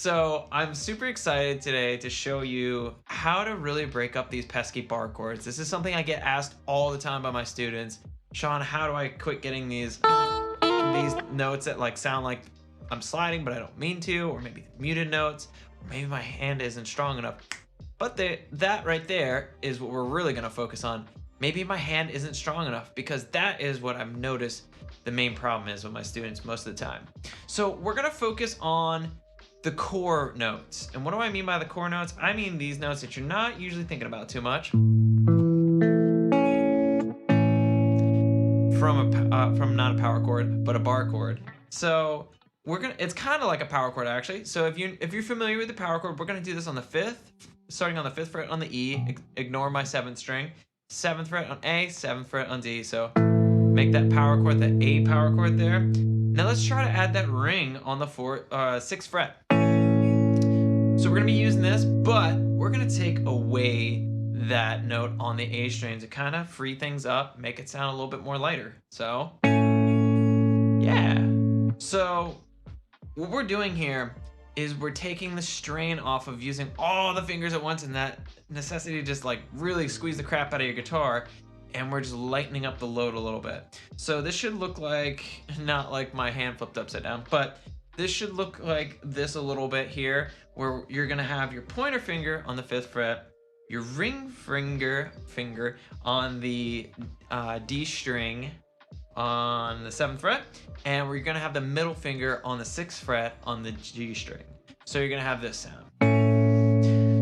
So I'm super excited today to show you how to really break up these pesky bar chords. This is something I get asked all the time by my students. Sean, how do I quit getting these notes that like sound like I'm sliding, but I don't mean to, or maybe muted notes, or maybe my hand isn't strong enough. But that right there is what we're really gonna focus on. Maybe my hand isn't strong enough, because that is what I've noticed the main problem is with my students most of the time. So we're gonna focus on the core notes. And what do I mean by the core notes? I mean these notes that you're not usually thinking about too much. From not a power chord, but a bar chord. So it's kind of like a power chord actually. So if you're familiar with the power chord, we're gonna do this on the fifth, starting on the fifth fret on the E, ignore my seventh string, seventh fret on A, seventh fret on D. So make that power chord, the A power chord there. Now let's try to add that ring on the sixth fret. So we're gonna be using this, but we're gonna take away that note on the A string to kind of free things up, make it sound a little bit more lighter. So, yeah. So what we're doing here is we're taking the strain off of using all the fingers at once and that necessity to just like really squeeze the crap out of your guitar, and we're just lightening up the load a little bit. So this should look like, not like my hand flipped upside down, but this should look like this a little bit here, where you're gonna have your pointer finger on the fifth fret, your ring finger on the D string on the seventh fret, and we're gonna have the middle finger on the sixth fret on the G string. So you're gonna have this sound.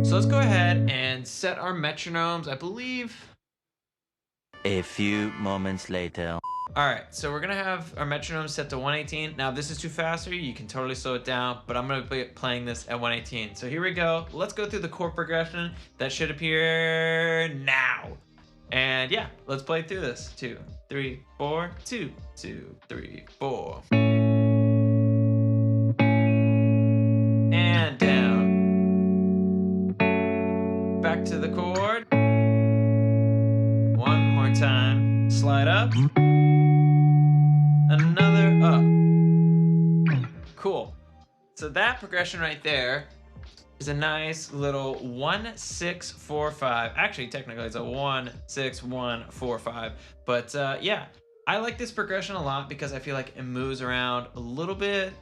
So let's go ahead and set our metronomes, I believe. A few moments later. All right, so we're gonna have our metronome set to 118. Now, if this is too fast for you, you can totally slow it down, but I'm gonna be playing this at 118. So here we go. Let's go through the chord progression that should appear now. And yeah, let's play through this. 2, 3, 4, 2, 2, 3, 4. And down. Back to the chord. One more time. Slide up. Another up. Cool. So that progression right there is a nice little 1-6-4-5. Actually, technically it's a 1-6-1-4-5. But yeah, I like this progression a lot because I feel like it moves around a little bit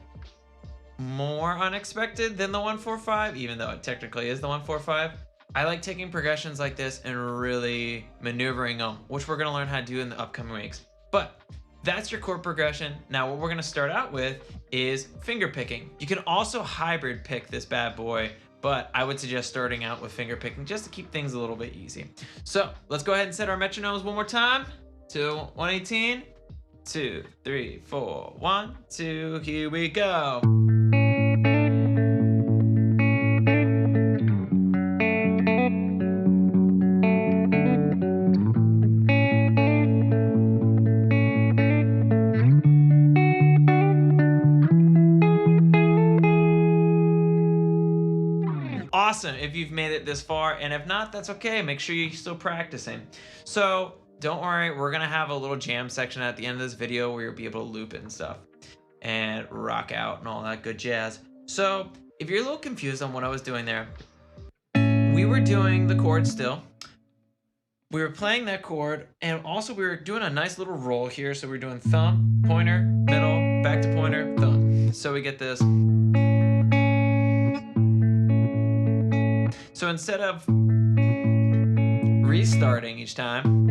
more unexpected than the 1-4-5, even though it technically is the 1-4-5. I like taking progressions like this and really maneuvering them, which we're gonna learn how to do in the upcoming weeks. But that's your chord progression. Now what we're gonna start out with is finger picking. You can also hybrid pick this bad boy, but I would suggest starting out with finger picking just to keep things a little bit easy. So let's go ahead and set our metronomes one more time to 118. 2, 3, 4, 1, 2, here we go. Awesome if you've made it this far, and if not, that's okay. Make sure you're still practicing. So don't worry, we're gonna have a little jam section at the end of this video where you'll be able to loop it and stuff and rock out and all that good jazz. So if you're a little confused on what I was doing there, we were doing the chord still. We were playing that chord, and also we were doing a nice little roll here. So we're doing thumb, pointer, middle, back to pointer, thumb. So we get this. So instead of restarting each time,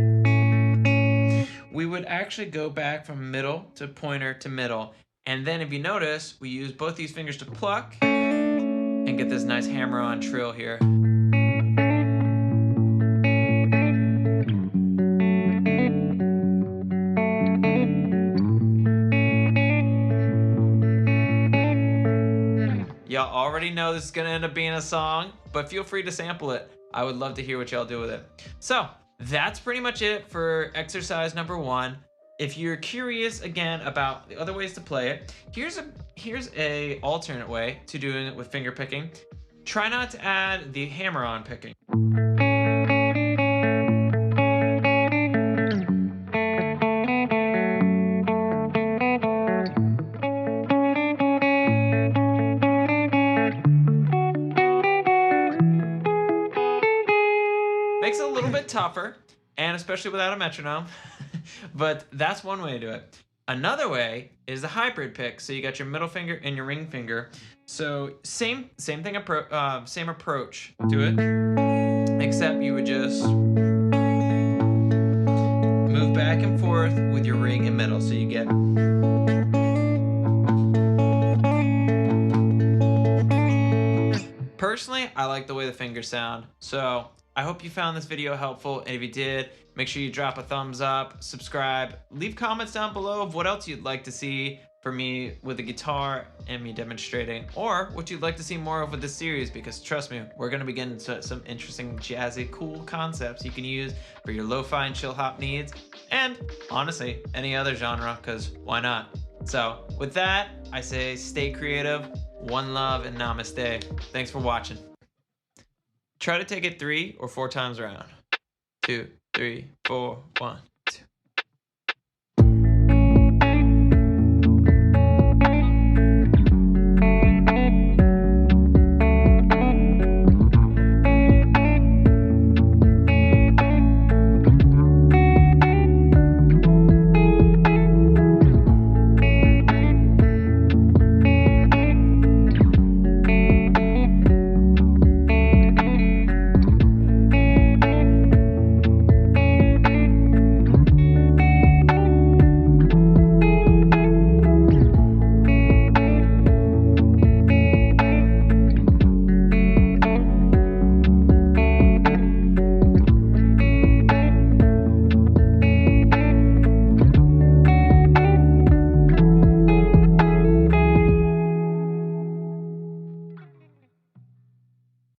we would actually go back from middle to pointer to middle. And then if you notice, we use both these fingers to pluck and get this nice hammer-on trill here. Y'all already know this is gonna end up being a song, but feel free to sample it. I would love to hear what y'all do with it. So that's pretty much it for exercise number 1. If you're curious again about the other ways to play it, here's a alternate way to doing it with finger picking. Try not to add the hammer-on picking. tougher, and especially without a metronome, but that's one way to do it. Another way is the hybrid pick. So you got your middle finger and your ring finger. So same thing, same approach to it, except you would just move back and forth with your ring and middle. So you get. Personally, I like the way the fingers sound. So I hope you found this video helpful. And if you did, make sure you drop a thumbs up, subscribe, leave comments down below of what else you'd like to see for me with the guitar and me demonstrating, or what you'd like to see more of with this series, because trust me, we're gonna be getting into some interesting jazzy, cool concepts you can use for your lo-fi and chill hop needs, and honestly, any other genre, because why not? So with that, I say stay creative, one love, and namaste. Thanks for watching. Try to take it 3 or 4 times around. 2, 3, 4, 1.